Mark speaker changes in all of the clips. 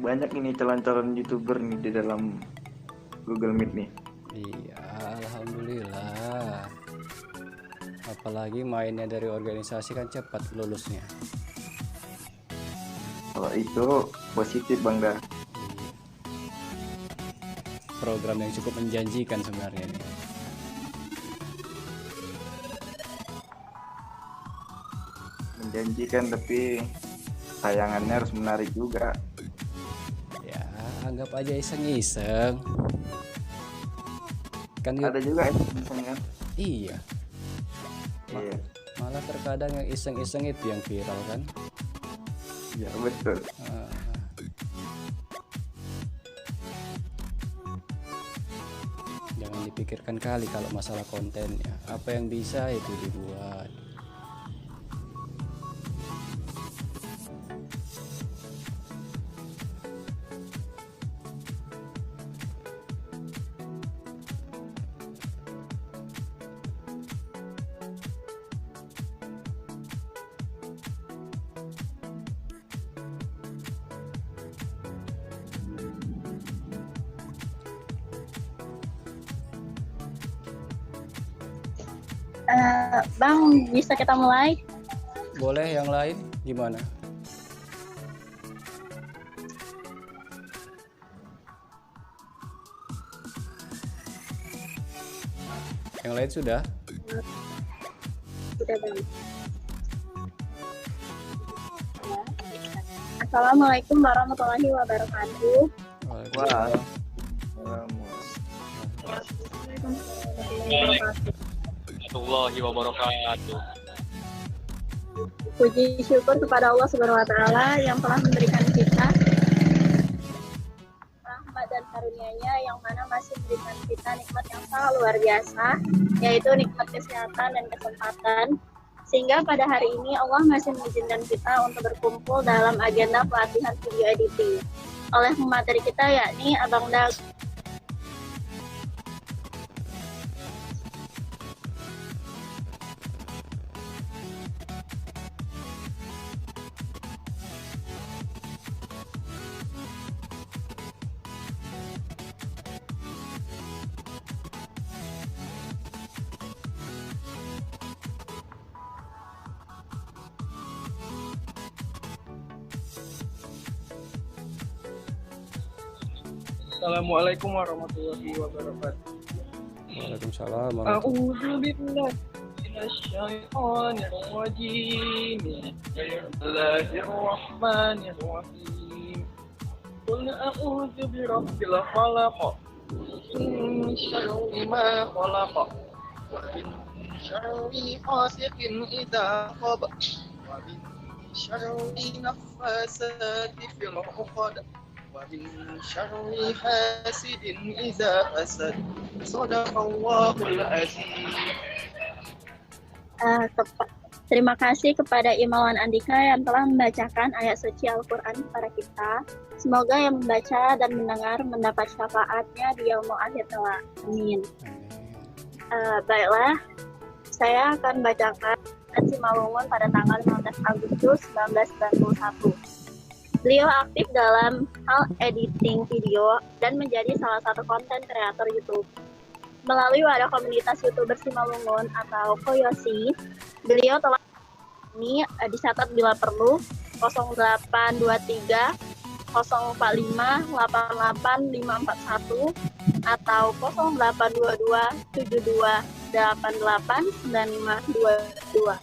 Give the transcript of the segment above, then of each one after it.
Speaker 1: banyak ini calon-calon YouTuber nih di dalam Google Meet nih.
Speaker 2: Iya, alhamdulillah. Apalagi mainnya dari organisasi kan cepat lulusnya.
Speaker 1: Kalau itu positif Bang dah.
Speaker 2: Iya. Program yang cukup menjanjikan sebenarnya ini.
Speaker 1: Menjanjikan tapi tayangannya harus menarik juga.
Speaker 2: Ya, anggap aja iseng-iseng. Kan
Speaker 1: Ada juga yang iseng kan?
Speaker 2: iya.
Speaker 1: Iya.
Speaker 2: Malah terkadang yang iseng-iseng itu yang viral kan.
Speaker 1: Ya betul.
Speaker 2: Jangan dipikirkan kali kalau masalah kontennya. Apa yang bisa itu dibuat.
Speaker 3: Bang, bisa kita mulai?
Speaker 2: Boleh yang lain gimana? Yang lain sudah?
Speaker 3: Sudah, Bang. Assalamualaikum warahmatullahi wabarakatuh.
Speaker 2: Waalaikumsalam.
Speaker 4: Warahmatullahi wabarakatuh.
Speaker 3: Puji syukur kepada Allah Subhanahu wa taala yang telah memberikan kita rahmat dan karunia-Nya, yang mana masih memberikan kita nikmat yang sangat luar biasa, yaitu nikmat kesehatan dan kesempatan, sehingga pada hari ini Allah masih mengizinkan kita untuk berkumpul dalam agenda pelatihan video editing oleh pemateri kita, yakni Abang Dag.
Speaker 4: Assalamualaikum warahmatullahi wabarakatuh.
Speaker 2: Waalaikumsalam.
Speaker 4: A'udzu billahi minasyaitonir rajim. Bismillahirrahmanirrahim. Qul a'udzu birabbil falaq. Min syarri ma khalaq. Wa min syarri ghasiqin idza waqab. Wa min syarri naffasati fil 'uqad. Wa min syarri hasidin idza hasad. Shadaqallahul azim.
Speaker 3: Terima kasih kepada Imawan Andika yang telah membacakan ayat suci Al-Quran kepada kita. Semoga yang membaca dan mendengar mendapat syafaatnya di yaumul akhir kelak. Amin. Baiklah, saya akan bacakan Simalungun pada tanggal 15 Agustus 1991. Beliau aktif dalam hal editing video dan menjadi salah satu konten kreator YouTube. Melalui wadah komunitas YouTuber Simalungun atau Koyosi, beliau telah ini dicatat bila perlu 0823 045 88541 atau 0822 72 88 9522.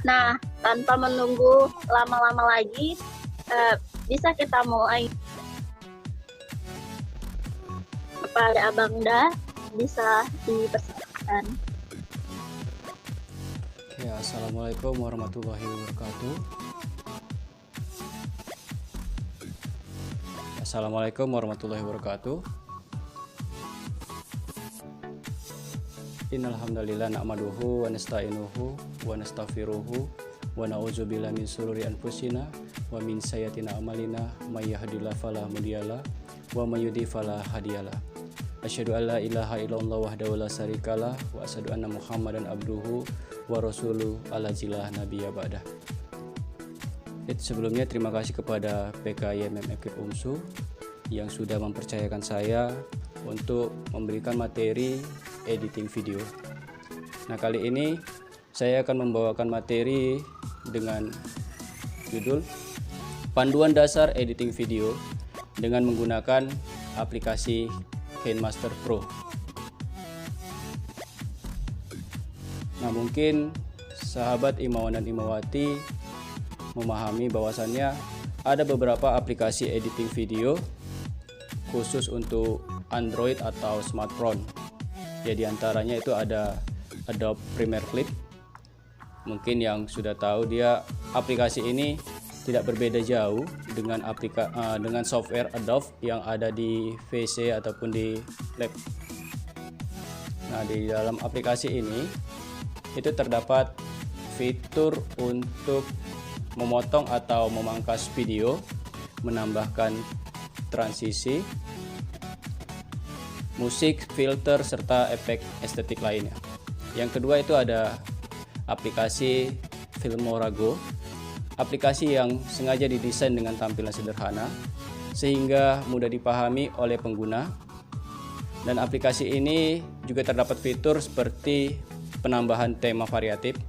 Speaker 3: Nah, tanpa menunggu lama-lama lagi, bisa kita mulai. Kepada Abang Da, bisa dipersilakan.
Speaker 2: Ya, assalamualaikum warahmatullahi wabarakatuh. Assalamualaikum warahmatullahi wabarakatuh. Innal hamdalillah nahmaduhu wa nasta'inuhu wa nastaghfiruhu wa na'udzubillahi min shururi anfusina wa min sayyiati a'malina may yahdihillahu fala mudhillalah wa may yudhlil fala hadiyalah. Asyhadu alla ilaha illallah wahdahu la syarikalah wa asyhadu anna Muhammadan abduhu wa rasuluhu alazilah nabiyya ba'dah. Sebelumnya terima kasih kepada PKYMM Ekip UMSU yang sudah mempercayakan saya untuk memberikan materi editing video. Nah, kali ini saya akan membawakan materi dengan judul Panduan Dasar Editing Video dengan menggunakan aplikasi KineMaster Pro. Nah, mungkin sahabat Imawan dan Imawati memahami bahwasannya ada beberapa aplikasi editing video khusus untuk Android atau smartphone. Ya, diantaranya itu ada Adobe Premiere Clip. Mungkin yang sudah tahu, dia aplikasi ini tidak berbeda jauh dengan software Adobe yang ada di PC ataupun di lab. Nah, di dalam aplikasi ini itu terdapat fitur untuk memotong atau memangkas video, menambahkan transisi, musik, filter, serta efek estetik lainnya. Yang kedua itu ada aplikasi Filmorago, aplikasi yang sengaja didesain dengan tampilan sederhana sehingga mudah dipahami oleh pengguna. Dan aplikasi ini juga terdapat fitur seperti penambahan tema variatif,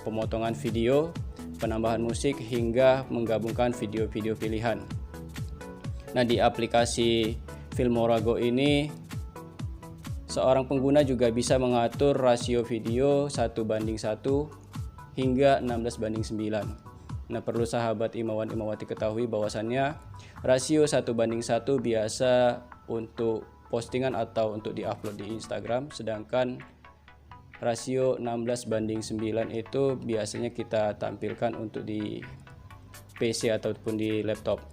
Speaker 2: pemotongan video, penambahan musik, hingga menggabungkan video-video pilihan. Nah, di aplikasi Filmorago ini seorang pengguna juga bisa mengatur rasio video 1:1 hingga 16:9. Nah, perlu sahabat Imawan Imawati ketahui bahwasannya rasio 1:1 biasa untuk postingan atau untuk diupload di Instagram, sedangkan rasio 16:9 itu biasanya kita tampilkan untuk di PC ataupun di laptop.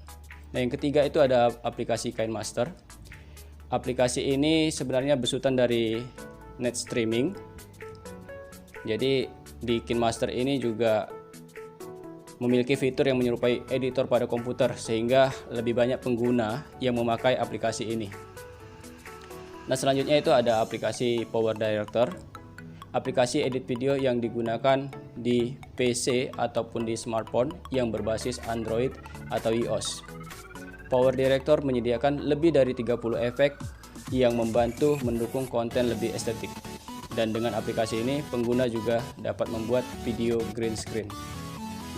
Speaker 2: Nah, yang ketiga itu ada aplikasi KineMaster. Aplikasi ini sebenarnya besutan dari net streaming. Jadi di KineMaster ini juga memiliki fitur yang menyerupai editor pada komputer sehingga lebih banyak pengguna yang memakai aplikasi ini. Nah, selanjutnya itu ada aplikasi Power Director. Aplikasi edit video yang digunakan di PC ataupun di smartphone yang berbasis Android atau iOS. Power Director menyediakan lebih dari 30 efek yang membantu mendukung konten lebih estetik. Dan dengan aplikasi ini, pengguna juga dapat membuat video green screen.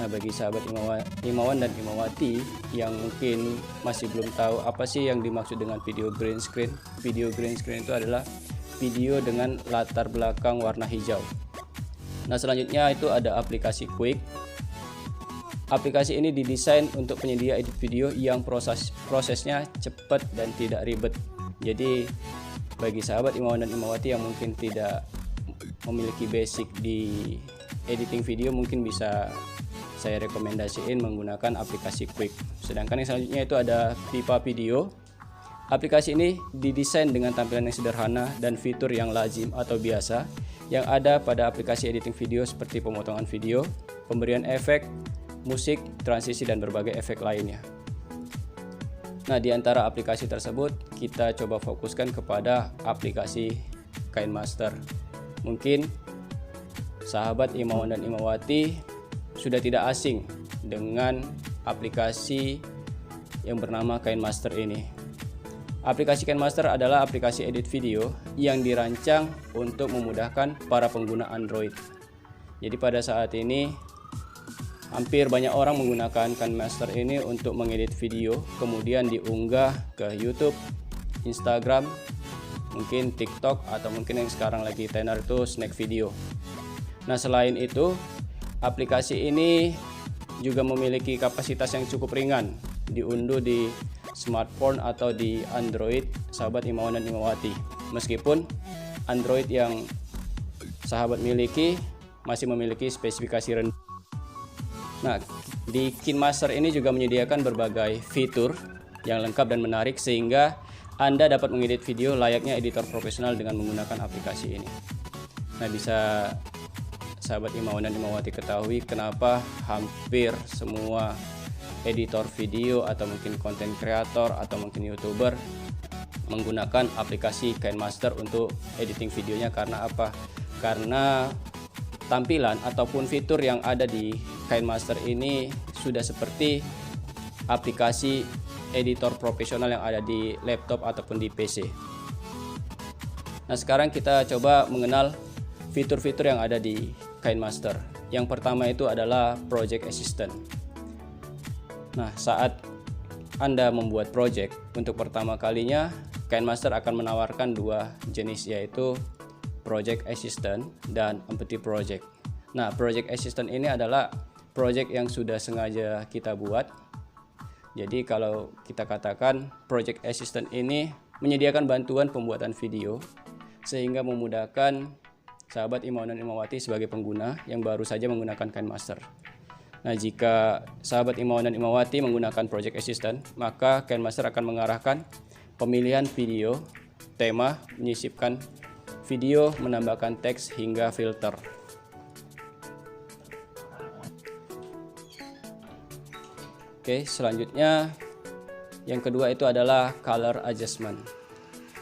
Speaker 2: Nah, bagi sahabat Imawan dan Imawati yang mungkin masih belum tahu apa sih yang dimaksud dengan video green screen. Video green screen itu adalah video dengan latar belakang warna hijau. Nah, selanjutnya itu ada aplikasi Quik. Aplikasi ini didesain untuk penyedia edit video yang prosesnya cepat dan tidak ribet. Jadi bagi sahabat Imawan dan Imawati yang mungkin tidak memiliki basic di editing video, mungkin bisa saya rekomendasiin menggunakan aplikasi Quik. Sedangkan yang selanjutnya itu ada Pipa Video. Aplikasi ini didesain dengan tampilan yang sederhana dan fitur yang lazim atau biasa yang ada pada aplikasi editing video seperti pemotongan video, pemberian efek, musik, transisi, dan berbagai efek lainnya. Nah, di antara aplikasi tersebut kita coba fokuskan kepada aplikasi KineMaster. Mungkin sahabat Imawan dan Imawati sudah tidak asing dengan aplikasi yang bernama KineMaster ini. Aplikasi KineMaster adalah aplikasi edit video yang dirancang untuk memudahkan para pengguna Android. Jadi pada saat ini hampir banyak orang menggunakan KineMaster ini untuk mengedit video, kemudian diunggah ke YouTube, Instagram, mungkin TikTok, atau mungkin yang sekarang lagi tenar itu snack video. Nah, selain itu, aplikasi ini juga memiliki kapasitas yang cukup ringan, diunduh di smartphone atau di Android sahabat Imawan dan Imawati. Meskipun Android yang sahabat miliki masih memiliki spesifikasi rendah. Nah, di KineMaster ini juga menyediakan berbagai fitur yang lengkap dan menarik sehingga Anda dapat mengedit video layaknya editor profesional dengan menggunakan aplikasi ini. Nah, bisa sahabat Imawan dan Imawati ketahui kenapa hampir semua editor video atau mungkin konten kreator atau mungkin YouTuber menggunakan aplikasi KineMaster untuk editing videonya. Karena apa? Karena tampilan ataupun fitur yang ada di KineMaster ini sudah seperti aplikasi editor profesional yang ada di laptop ataupun di PC. Nah, sekarang kita coba mengenal fitur-fitur yang ada di KineMaster. Yang pertama itu adalah Project Assistant. Nah, saat Anda membuat project untuk pertama kalinya, KineMaster akan menawarkan dua jenis, yaitu Project Assistant dan Empathy Project. Nah, Project Assistant ini adalah project yang sudah sengaja kita buat. Jadi kalau kita katakan Project Assistant ini menyediakan bantuan pembuatan video sehingga memudahkan sahabat Imauan dan Imawati sebagai pengguna yang baru saja menggunakan KineMaster. Nah, jika sahabat Imauan dan Imawati menggunakan Project Assistant, maka KineMaster akan mengarahkan pemilihan video, tema, menyisipkan video, menambahkan teks hingga filter. Oke, selanjutnya yang kedua itu adalah Color Adjustment.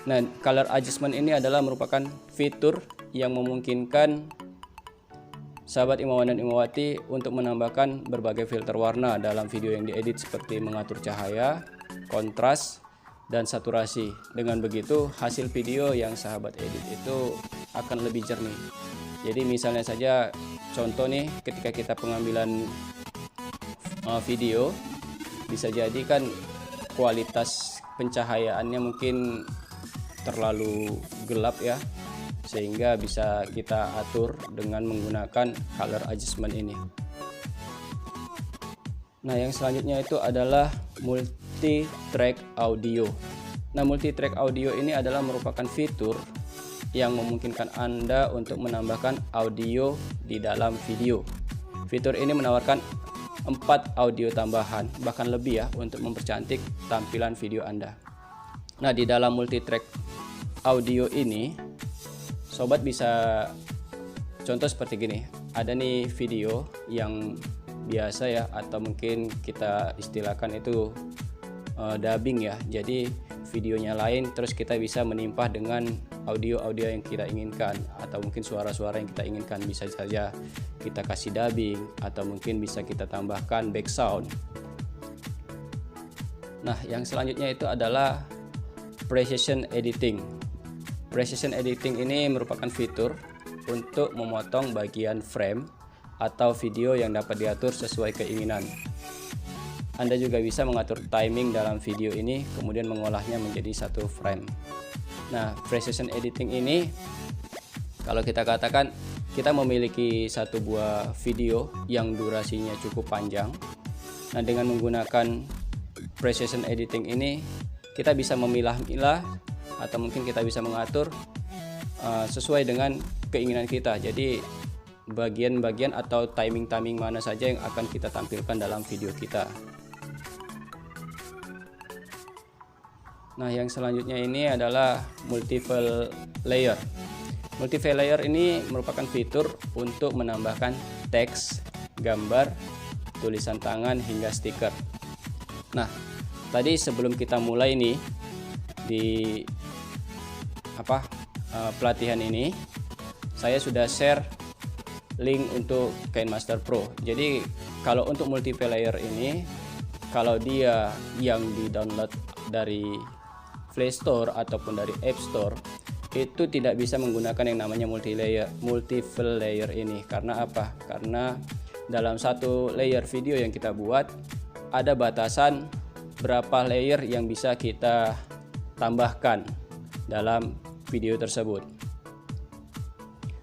Speaker 2: Nah, Color Adjustment ini adalah merupakan fitur yang memungkinkan sahabat Imauan dan Imawati untuk menambahkan berbagai filter warna dalam video yang diedit, seperti mengatur cahaya, kontras, dan saturasi. Dengan begitu, hasil video yang sahabat edit itu akan lebih jernih. Jadi misalnya saja contoh nih, ketika kita pengambilan video, bisa jadi kan kualitas pencahayaannya mungkin terlalu gelap ya, sehingga bisa kita atur dengan menggunakan color adjustment ini. Nah, yang selanjutnya itu adalah multi-track audio. Nah, multi-track audio ini adalah merupakan fitur yang memungkinkan Anda untuk menambahkan audio di dalam video. Fitur ini menawarkan 4 audio tambahan, bahkan lebih ya, untuk mempercantik tampilan video Anda. Nah, di dalam multi-track audio ini, sobat bisa contoh seperti gini. Ada nih video yang biasa ya, atau mungkin kita istilahkan itu dubbing ya. Jadi videonya lain, terus kita bisa menimpah dengan audio-audio yang kita inginkan, atau mungkin suara-suara yang kita inginkan. Bisa saja kita kasih dubbing, atau mungkin bisa kita tambahkan background. Nah, yang selanjutnya itu adalah Precision Editing. Precision Editing ini merupakan fitur untuk memotong bagian frame atau video yang dapat diatur sesuai keinginan. Anda juga bisa mengatur timing dalam video ini, kemudian mengolahnya menjadi satu frame. Nah, Precision Editing ini, kalau kita katakan kita memiliki satu buah video yang durasinya cukup panjang. Nah, dengan menggunakan Precision Editing ini, kita bisa memilah-milah atau mungkin kita bisa mengatur sesuai dengan keinginan kita. Jadi bagian-bagian atau timing-timing mana saja yang akan kita tampilkan dalam video kita. Nah, yang selanjutnya ini adalah Multiple Layer. Multiple Layer ini merupakan fitur untuk menambahkan teks, gambar, tulisan tangan hingga stiker. Nah, tadi sebelum kita mulai nih di pelatihan ini, saya sudah share link untuk KineMaster Pro. Jadi kalau untuk Multiple Layer ini, kalau dia yang di-download dari Play Store ataupun dari App Store, itu tidak bisa menggunakan yang namanya multiple layer ini. Karena apa? Karena dalam satu layer video yang kita buat ada batasan berapa layer yang bisa kita tambahkan dalam video tersebut.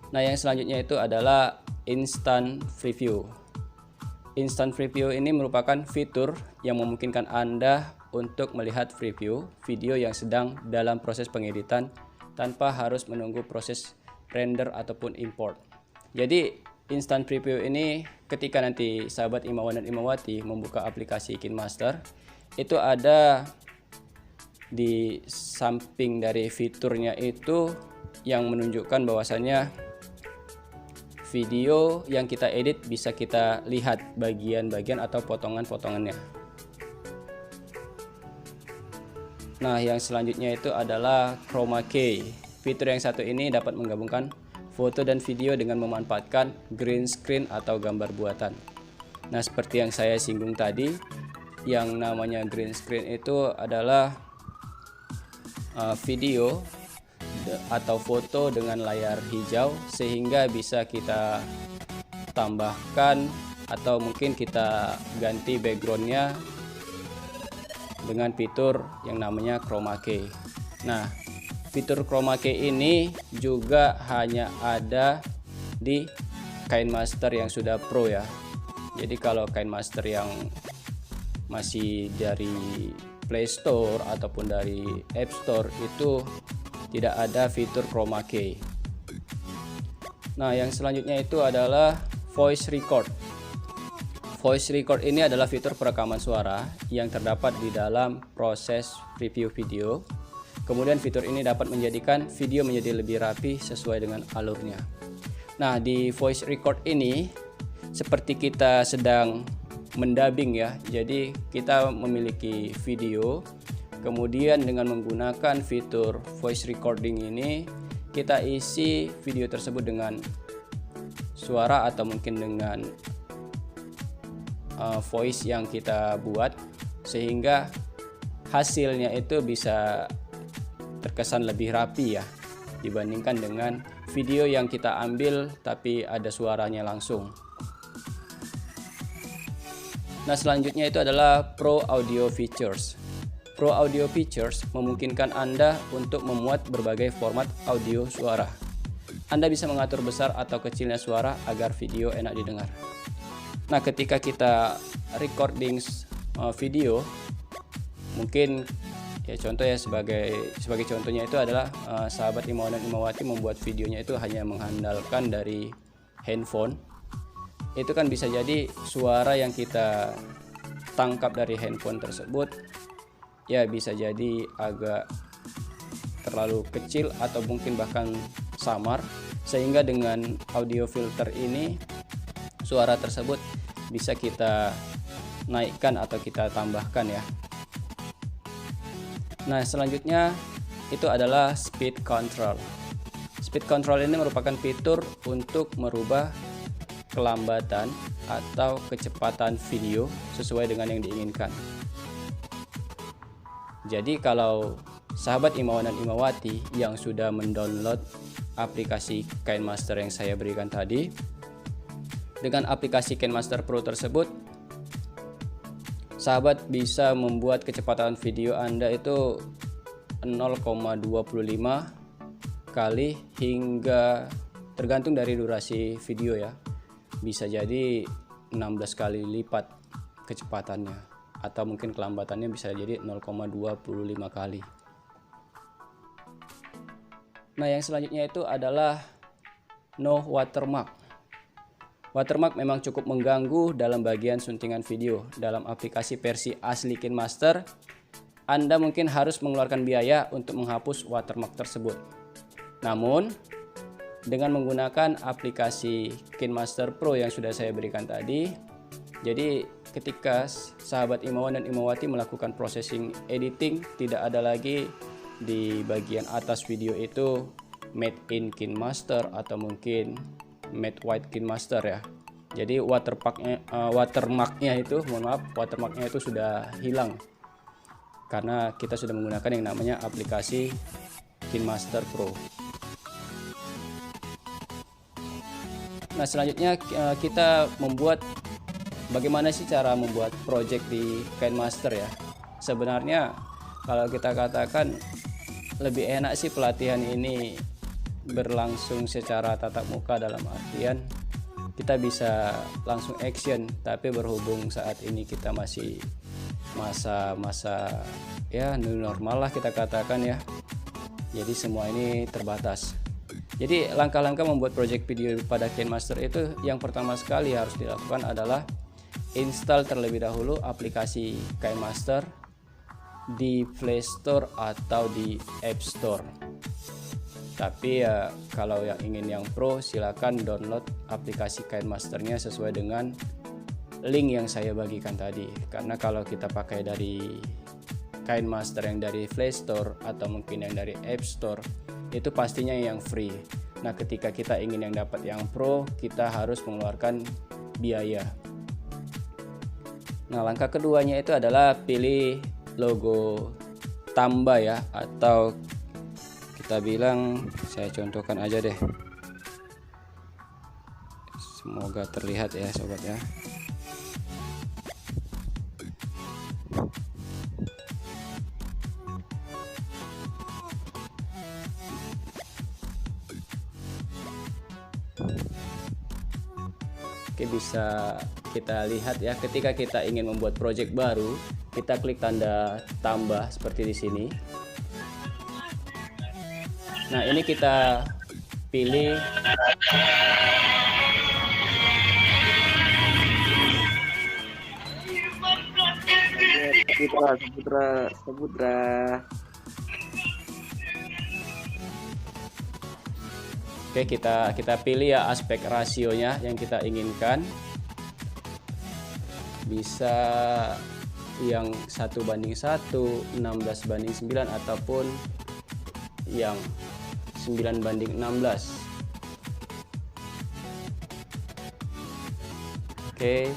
Speaker 2: Nah, yang selanjutnya itu adalah Instant Preview. Instant Preview ini merupakan fitur yang memungkinkan Anda untuk melihat preview video yang sedang dalam proses pengeditan tanpa harus menunggu proses render ataupun import. Jadi Instant Preview ini ketika nanti sahabat Imauan dan Imawati membuka aplikasi KineMaster, itu ada di samping dari fiturnya itu yang menunjukkan bahwasannya video yang kita edit bisa kita lihat bagian-bagian atau potongan-potongannya. Nah, yang selanjutnya itu adalah chroma key. Fitur yang satu ini dapat menggabungkan foto dan video dengan memanfaatkan green screen atau gambar buatan. Nah, seperti yang saya singgung tadi, yang namanya green screen itu adalah video atau foto dengan layar hijau, sehingga bisa kita tambahkan atau mungkin kita ganti backgroundnya dengan fitur yang namanya chroma key. Nah, fitur chroma key ini juga hanya ada di KineMaster yang sudah pro ya. Jadi kalau KineMaster yang masih dari Play Store ataupun dari App Store itu tidak ada fitur chroma key. Nah, yang selanjutnya itu adalah voice record. Voice record ini adalah fitur perekaman suara yang terdapat di dalam proses preview video. Kemudian fitur ini dapat menjadikan video menjadi lebih rapi sesuai dengan alurnya. Nah, di voice record ini seperti kita sedang mendubbing ya. Jadi kita memiliki video, kemudian dengan menggunakan fitur voice recording ini kita isi video tersebut dengan suara atau mungkin dengan voice yang kita buat, sehingga hasilnya itu bisa terkesan lebih rapi ya dibandingkan dengan video yang kita ambil tapi ada suaranya langsung. Nah, selanjutnya itu adalah Pro Audio Features. Pro Audio Features memungkinkan Anda untuk memuat berbagai format audio suara. Anda bisa mengatur besar atau kecilnya suara agar video enak didengar. Nah, ketika kita recording video, mungkin ya contoh ya sebagai contohnya itu adalah sahabat Imawan dan Imawati membuat videonya itu hanya mengandalkan dari handphone. Itu kan bisa jadi suara yang kita tangkap dari handphone tersebut ya bisa jadi agak terlalu kecil atau mungkin bahkan samar, sehingga dengan audio filter ini suara tersebut bisa kita naikkan atau kita tambahkan ya. Nah, selanjutnya itu adalah speed control. Speed control ini merupakan fitur untuk merubah kelambatan atau kecepatan video sesuai dengan yang diinginkan. Jadi kalau sahabat Imawan dan Imawati yang sudah mendownload aplikasi KineMaster yang saya berikan tadi, dengan aplikasi KineMaster Pro tersebut, sahabat bisa membuat kecepatan video Anda itu 0,25 kali hingga tergantung dari durasi video ya. Bisa jadi 16 kali lipat kecepatannya atau mungkin kelambatannya bisa jadi 0,25 kali. Nah, yang selanjutnya itu adalah no watermark. Watermark memang cukup mengganggu dalam bagian suntingan video. Dalam aplikasi versi asli KineMaster, Anda mungkin harus mengeluarkan biaya untuk menghapus watermark tersebut. Namun, dengan menggunakan aplikasi KineMaster Pro yang sudah saya berikan tadi, jadi ketika sahabat Imawan dan Imawati melakukan processing editing, tidak ada lagi di bagian atas video itu made in KineMaster atau mungkin made white KineMaster ya. Jadi watermarknya itu sudah hilang karena kita sudah menggunakan yang namanya aplikasi KineMaster Pro. Nah, selanjutnya kita bagaimana sih cara membuat project di KineMaster ya. Sebenarnya kalau kita katakan lebih enak sih pelatihan ini berlangsung secara tatap muka, dalam artian kita bisa langsung action, tapi berhubung saat ini kita masih masa-masa ya new normal lah kita katakan ya, jadi semua ini terbatas. Jadi langkah-langkah membuat project video pada KineMaster itu yang pertama sekali harus dilakukan adalah install terlebih dahulu aplikasi KineMaster di Play Store atau di App Store. Tapi ya kalau yang ingin yang pro, silakan download aplikasi KineMasternya sesuai dengan link yang saya bagikan tadi. Karena kalau kita pakai dari KineMaster yang dari Play Store atau mungkin yang dari App Store, itu pastinya yang free. Nah, ketika kita ingin yang dapat yang pro, kita harus mengeluarkan biaya. Nah, langkah keduanya itu adalah pilih logo tambah ya, atau kita bilang, saya contohkan aja deh. Semoga terlihat ya sobat ya. Oke, bisa kita lihat ya, ketika kita ingin membuat project baru, kita klik tanda tambah seperti di sini. Nah, ini kita pilih
Speaker 1: Saputra.
Speaker 2: Oke, kita pilih ya aspek rasionya yang kita inginkan. Bisa yang 1:1, 16:9, ataupun yang 9:16. Oke,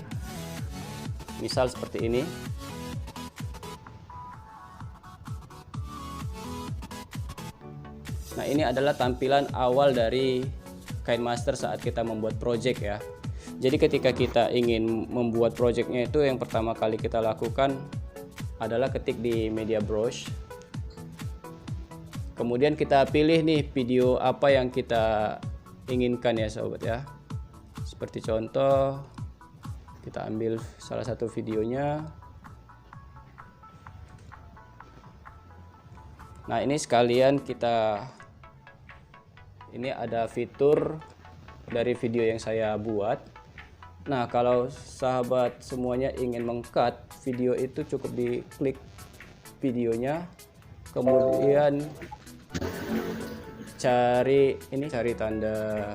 Speaker 2: misal seperti ini. Nah, ini adalah tampilan awal dari KineMaster saat kita membuat project ya. Jadi ketika kita ingin membuat projectnya itu, yang pertama kali kita lakukan adalah ketik di media browse. Kemudian kita pilih nih video apa yang kita inginkan ya sobat ya. Seperti contoh, kita ambil salah satu videonya. Nah, ini sekalian ini ada fitur dari video yang saya buat. Nah, kalau sahabat semuanya ingin meng-cut video itu, cukup diklik videonya, kemudian cari tanda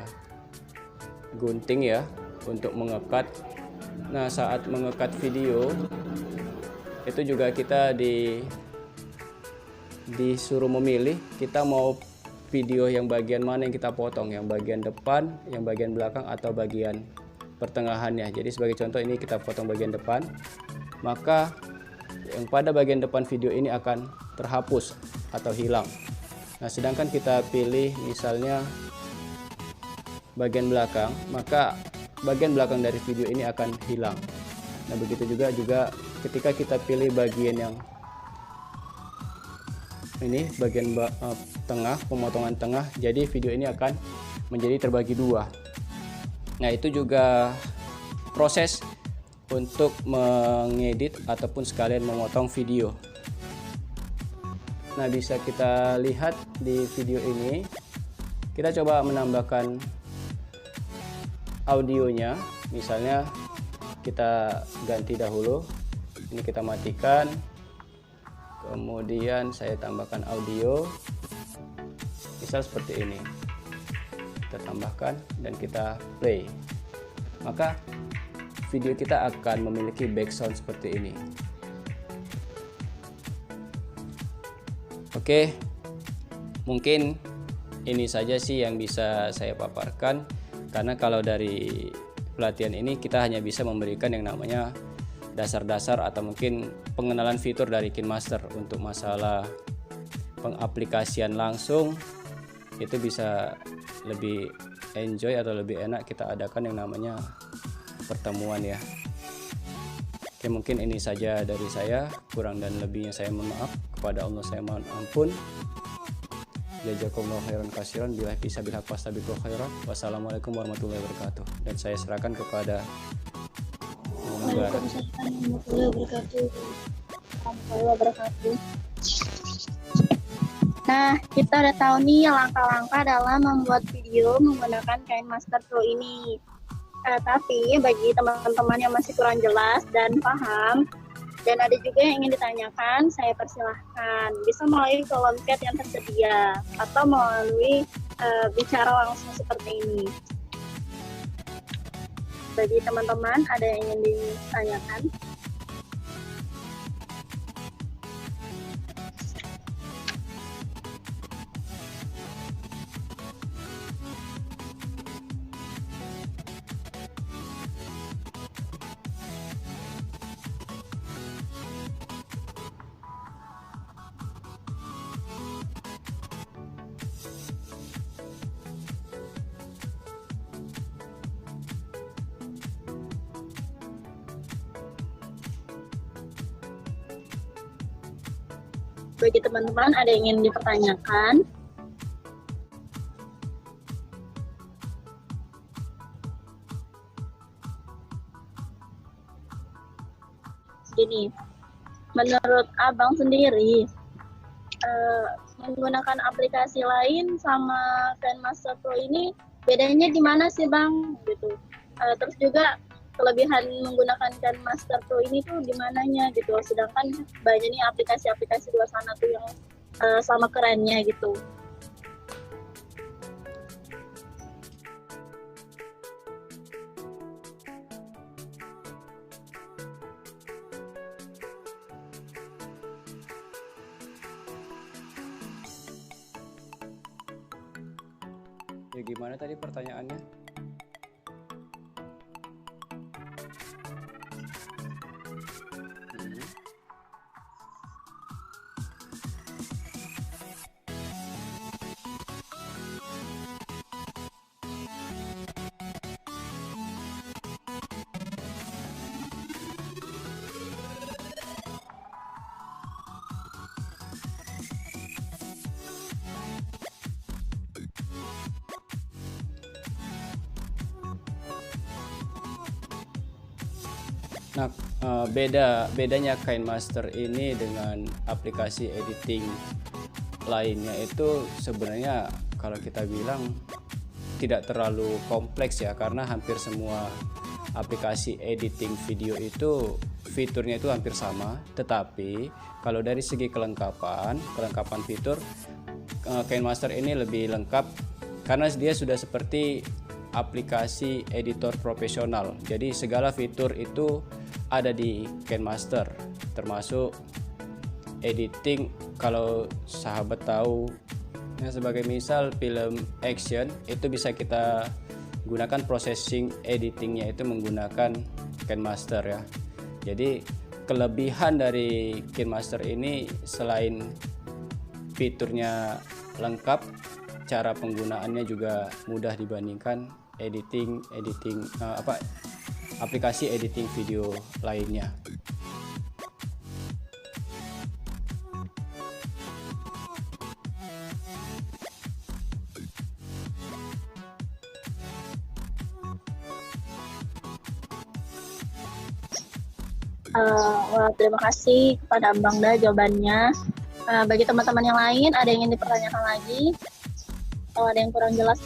Speaker 2: gunting ya untuk mengekat. Nah, saat mengekat video itu juga kita disuruh memilih kita mau video yang bagian mana yang kita potong, yang bagian depan, yang bagian belakang, atau bagian pertengahannya. Jadi sebagai contoh ini kita potong bagian depan, maka yang pada bagian depan video ini akan terhapus atau hilang. Nah, sedangkan kita pilih misalnya bagian belakang, maka bagian belakang dari video ini akan hilang. Nah, begitu juga ketika kita pilih bagian yang ini, bagian tengah, pemotongan tengah, jadi video ini akan menjadi terbagi dua. Nah, itu juga proses untuk mengedit ataupun sekalian memotong video. Nah, bisa kita lihat di video ini, kita coba menambahkan audionya. Misalnya kita ganti dahulu, ini kita matikan, kemudian saya tambahkan audio, misal seperti ini, kita tambahkan dan kita play, maka video kita akan memiliki background seperti ini. Oke, mungkin ini saja sih yang bisa saya paparkan, karena kalau dari pelatihan ini kita hanya bisa memberikan yang namanya dasar-dasar atau mungkin pengenalan fitur dari KineMaster. Untuk masalah pengaplikasian langsung itu bisa lebih enjoy atau lebih enak kita adakan yang namanya pertemuan ya. Oke, mungkin ini saja dari saya, kurang dan lebihnya saya mohon maaf, kepada Allah saya mohon ampun. Jazakumullahu khairan katsiran, bila bisa bilhaq fastabiqul khairat. Wassalamualaikum warahmatullahi wabarakatuh. Dan saya serahkan kepada
Speaker 3: Nah, kita udah tahu nih langkah-langkah dalam membuat video menggunakan KineMaster Pro ini. Tapi bagi teman-teman yang masih kurang jelas dan paham, dan ada juga yang ingin ditanyakan, saya persilahkan bisa melalui kolom chat yang tersedia atau melalui bicara langsung seperti ini. Bagi teman-teman ada yang ingin ditanyakan? Bagi teman-teman, ada yang ingin dipertanyakan? Gini, menurut Abang sendiri, menggunakan aplikasi lain sama KineMaster Pro ini bedanya di mana sih Bang? Gitu. Terus juga kelebihan menggunakan KineMaster Pro ini tuh di mananya gitu. Sedangkan banyak nih aplikasi-aplikasi luar sana tuh yang sama kerennya gitu.
Speaker 2: Ya gimana tadi pertanyaannya? Nah, bedanya KineMaster ini dengan aplikasi editing lainnya itu sebenarnya kalau kita bilang tidak terlalu kompleks ya, karena hampir semua aplikasi editing video itu fiturnya itu hampir sama. Tetapi kalau dari segi kelengkapan fitur, KineMaster ini lebih lengkap karena dia sudah seperti aplikasi editor profesional. Jadi segala fitur itu ada di KineMaster, termasuk editing. Kalau sahabat tahu, ya sebagai misal film action itu bisa kita gunakan processing editingnya itu menggunakan KineMaster ya. Jadi kelebihan dari KineMaster ini selain fiturnya lengkap, cara penggunaannya juga mudah dibandingkan aplikasi editing video lainnya.
Speaker 3: Wah, terima kasih kepada Abang Da jawabannya. Bagi teman-teman yang lain, ada yang ingin dipertanyakan lagi? Kalau ada yang kurang jelas,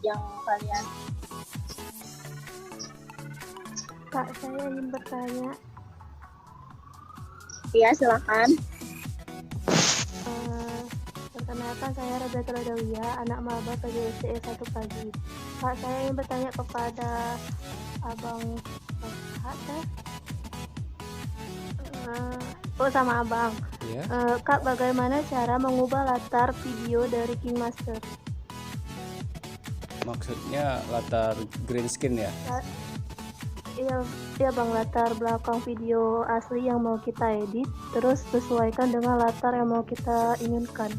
Speaker 3: yang kalian.
Speaker 5: Kak, saya ingin bertanya.
Speaker 3: Iya, silakan.
Speaker 5: Perkenalkan, saya Rabiatul Adawiyah, anak maba PGSD 1 pagi. Kak, saya ingin bertanya kepada Abang sama Abang.
Speaker 2: Ya.
Speaker 5: Kak, bagaimana cara mengubah latar video dari KineMaster?
Speaker 2: Maksudnya latar green screen ya?
Speaker 5: Iya Bang, latar belakang video asli yang mau kita edit, terus sesuaikan dengan latar yang mau kita inginkan.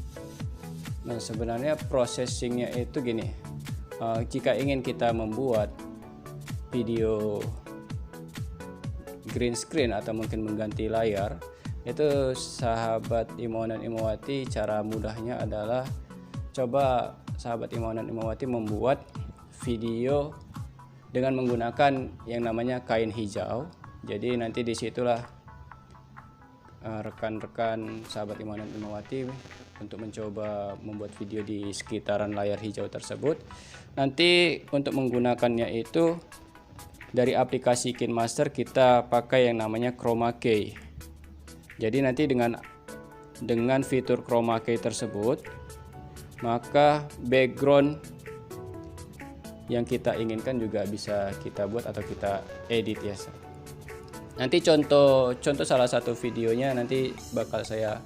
Speaker 2: Nah, sebenarnya processingnya itu gini, jika ingin kita membuat video green screen atau mungkin mengganti layar, itu sahabat Imawan dan Imawati, cara mudahnya adalah coba sahabat Imawan dan Imawati membuat video dengan menggunakan yang namanya kain hijau. Jadi nanti disitulah rekan-rekan sahabat Imawan dan Imawati untuk mencoba membuat video di sekitaran layar hijau tersebut. Nanti untuk menggunakannya itu dari aplikasi KineMaster kita pakai yang namanya Chroma Key. Jadi nanti dengan fitur Chroma Key tersebut, maka background yang kita inginkan juga bisa kita buat atau kita edit ya. Nanti contoh salah satu videonya nanti bakal saya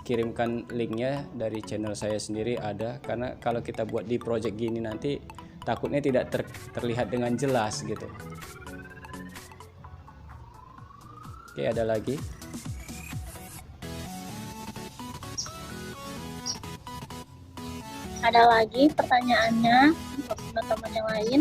Speaker 2: kirimkan linknya dari channel saya sendiri ada, karena kalau kita buat di project gini nanti takutnya tidak terlihat dengan jelas gitu. Oke, ada lagi?
Speaker 3: Ada lagi pertanyaannya untuk teman-teman yang lain?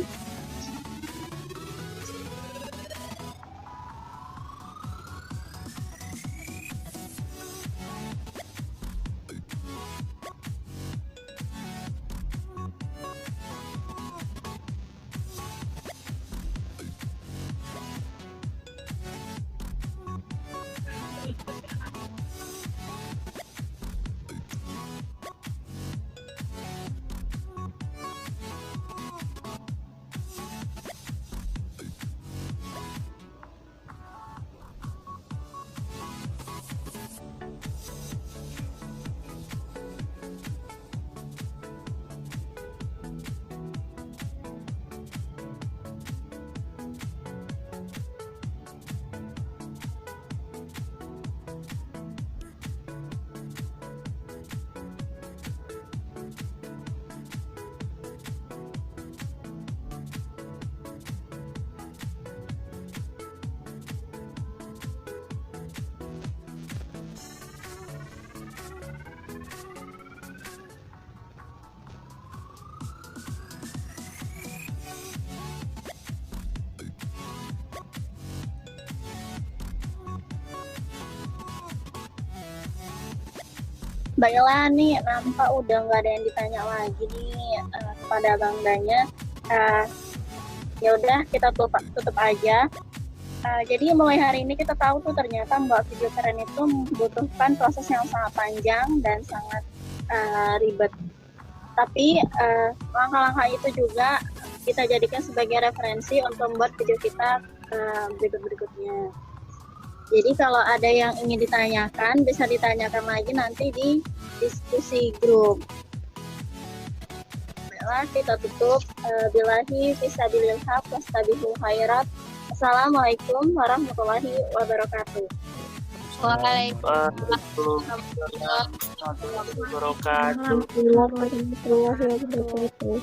Speaker 3: Baiklah nih, nampak udah nggak ada yang ditanya lagi nih kepada Bang Danya. Ya udah kita tutup aja. Jadi mulai hari ini kita tahu tuh ternyata membuat video keren itu membutuhkan proses yang sangat panjang dan sangat ribet. Tapi langkah-langkah itu juga kita jadikan sebagai referensi untuk membuat video kita berikutnya. Jadi kalau ada yang ingin ditanyakan, bisa ditanyakan lagi nanti di diskusi grup. Baiklah, kita tutup. Billahi fisabilillah wastabihul khairat. Assalamualaikum warahmatullahi wabarakatuh.
Speaker 4: Waalaikumsalam warahmatullahi wabarakatuh.
Speaker 5: Alhamdulillah warahmatullahi wabarakatuh.